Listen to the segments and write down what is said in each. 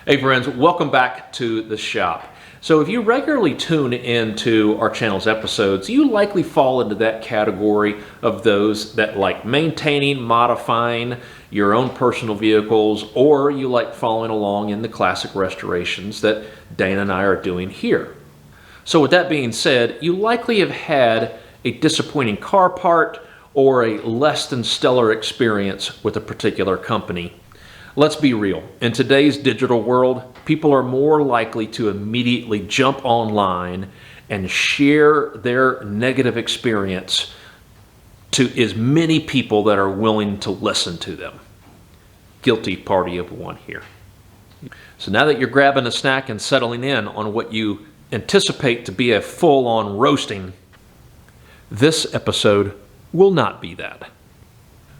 Hey friends, welcome back to the shop. So if you regularly tune into our channel's episodes, you likely fall into that category of those that like maintaining, modifying your own personal vehicles, or you like following along in the classic restorations that Dana and I are doing here. So with that being said, you likely have had a disappointing car part or a less than stellar experience with a particular company. Let's be real. In today's digital world, people are more likely to immediately jump online and share their negative experience to as many people that are willing to listen to them. Guilty party of one here. So now that you're grabbing a snack and settling in on what you anticipate to be a full-on roasting, this episode will not be that.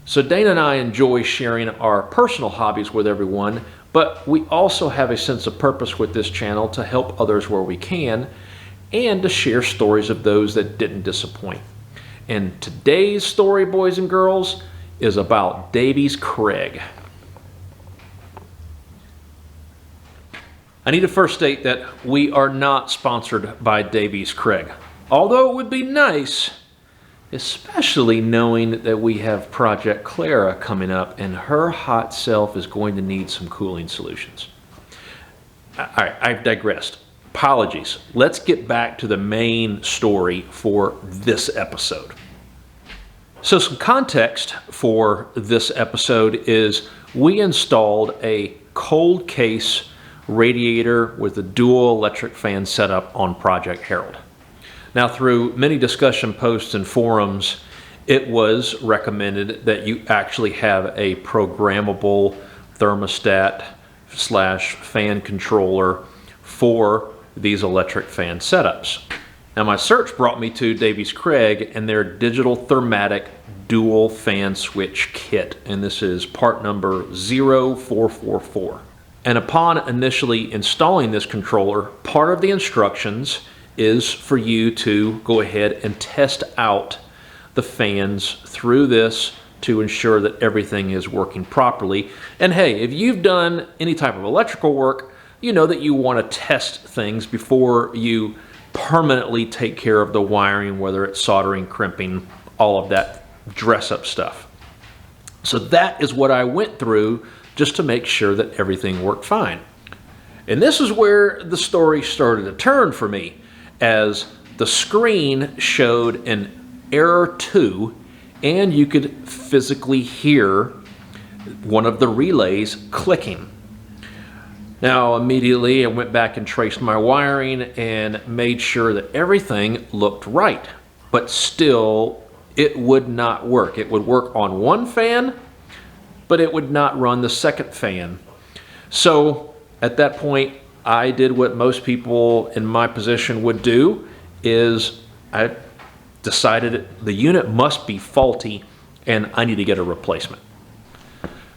So Dana and I enjoy sharing our personal hobbies with everyone, but we also have a sense of purpose with this channel to help others where we can and to share stories of those that didn't disappoint. And today's story, boys and girls, is about Davies Craig. I need to first state that we are not sponsored by Davies Craig, although it would be nice, especially knowing that we have Project Clara coming up and her hot self is going to need some cooling solutions. All right, I've digressed. Apologies. Let's get back to the main story for this episode. So some context for this episode is we installed a cold case radiator with a dual electric fan setup on Project Herald. Now, through many discussion posts and forums, it was recommended that you actually have a programmable thermostat / fan controller for these electric fan setups. Now, my search brought me to Davies Craig and their digital Thermatic dual fan switch kit, and this is part number 0444. And upon initially installing this controller, part of the instructions is for you to go ahead and test out the fans through this to ensure that everything is working properly. And hey, if you've done any type of electrical work, you know that you want to test things before you permanently take care of the wiring, whether it's soldering, crimping, all of that dress up stuff. So that is what I went through just to make sure that everything worked fine. And this is where the story started to turn for me, as the screen showed an error 2 and you could physically hear one of the relays clicking. Now immediately I went back and traced my wiring and made sure that everything looked right, but still it would not work. It would work on one fan, but it would not run the second fan. So at that point, I did what most people in my position would do, is I decided the unit must be faulty and I need to get a replacement.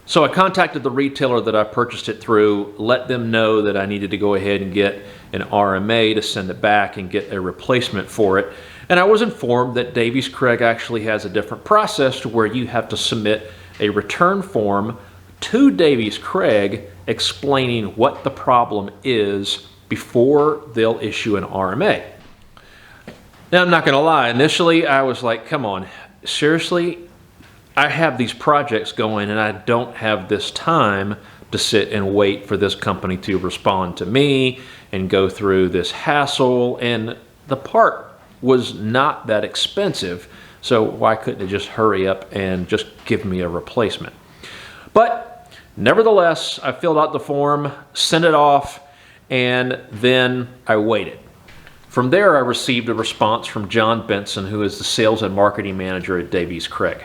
So I contacted the retailer that I purchased it through, let them know that I needed to go ahead and get an RMA to send it back and get a replacement for it. And I was informed that Davies Craig actually has a different process to where you have to submit a return form to Davies Craig explaining what the problem is before they'll issue an RMA. Now, I'm not going to lie, initially I was like, come on, seriously? I have these projects going and I don't have this time to sit and wait for this company to respond to me and go through this hassle, and the part was not that expensive, so why couldn't it just hurry up and just give me a replacement? But nevertheless, I filled out the form, sent it off, and then I waited. From there, I received a response from John Benson, who is the sales and marketing manager at Davies Craig.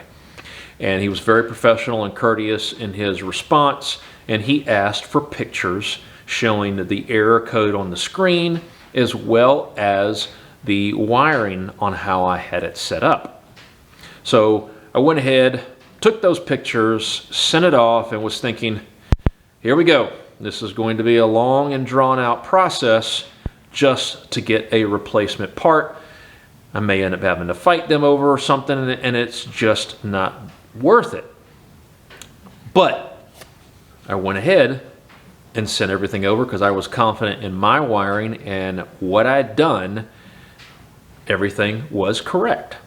And he was very professional and courteous in his response, and he asked for pictures showing the error code on the screen as well as the wiring on how I had it set up. So I went ahead, took those pictures, sent it off, and was thinking, here we go. This is going to be a long and drawn out process just to get a replacement part. I may end up having to fight them over or something, and it's just not worth it. But I went ahead and sent everything over because I was confident in my wiring and what I'd done. Everything was correct.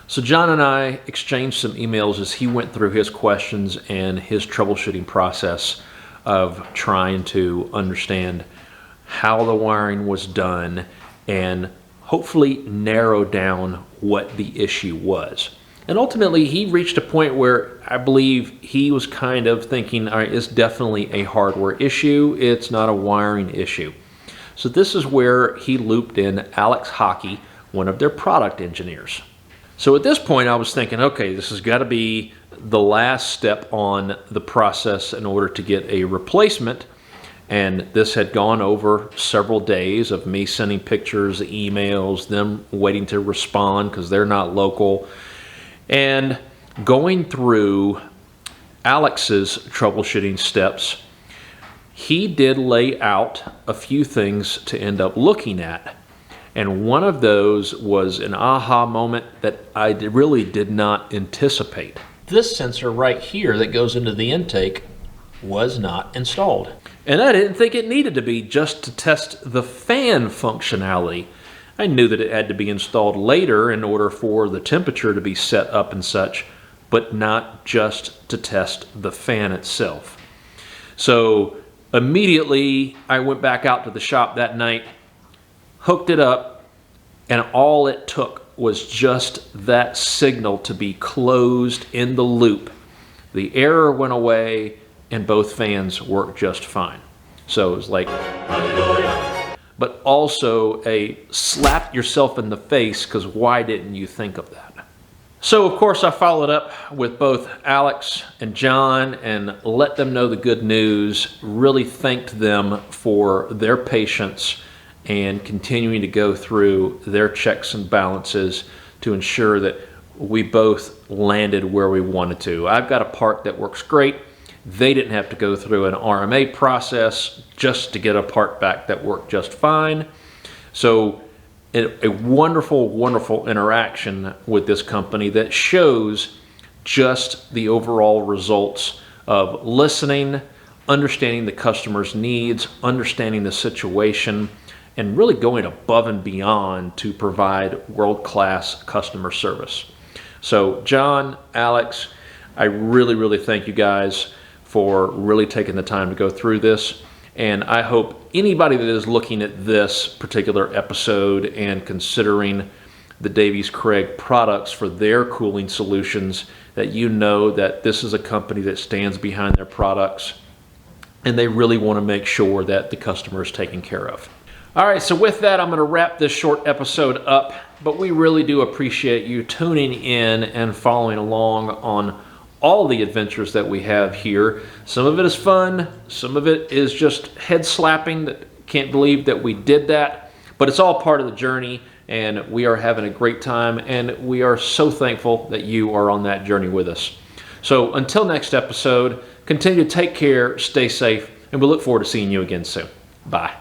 So John and I exchanged some emails as he went through his questions and his troubleshooting process of trying to understand how the wiring was done and hopefully narrow down what the issue was. And ultimately, he reached a point where I believe he was kind of thinking, all right, it's definitely a hardware issue. It's not a wiring issue. So this is where he looped in Alex Hockey, one of their product engineers. So at this point, I was thinking, okay, this has got to be the last step on the process in order to get a replacement. And this had gone over several days of me sending pictures, emails, them waiting to respond because they're not local. And going through Alex's troubleshooting steps, he did lay out a few things to end up looking at. And one of those was an aha moment that I really did not anticipate. This sensor right here that goes into the intake was not installed. And I didn't think it needed to be just to test the fan functionality. I knew that it had to be installed later in order for the temperature to be set up and such, but not just to test the fan itself. So immediately I went back out to the shop that night, hooked it up, and all it took was just that signal to be closed in the loop. The error went away and both fans worked just fine. So it was like, but also a slap yourself in the face because why didn't you think of that? So of course I followed up with both Alex and John and let them know the good news, really thanked them for their patience and continuing to go through their checks and balances to ensure that we both landed where we wanted to. I've got a part that works great. They didn't have to go through an RMA process just to get a part back that worked just fine. So a wonderful, wonderful interaction with this company that shows just the overall results of listening, understanding the customer's needs, understanding the situation, and really going above and beyond to provide world-class customer service. So John, Alex, I really, really thank you guys for really taking the time to go through this. And I hope anybody that is looking at this particular episode and considering the Davies Craig products for their cooling solutions, that you know that this is a company that stands behind their products and they really want to make sure that the customer is taken care of. All right, so with that, I'm going to wrap this short episode up, but we really do appreciate you tuning in and following along on all the adventures that we have here. Some of it is fun, some of it is just head slapping, that can't believe that we did that, but it's all part of the journey and we are having a great time and we are so thankful that you are on that journey with us. So until next episode, continue to take care, stay safe, and we look forward to seeing you again soon. Bye.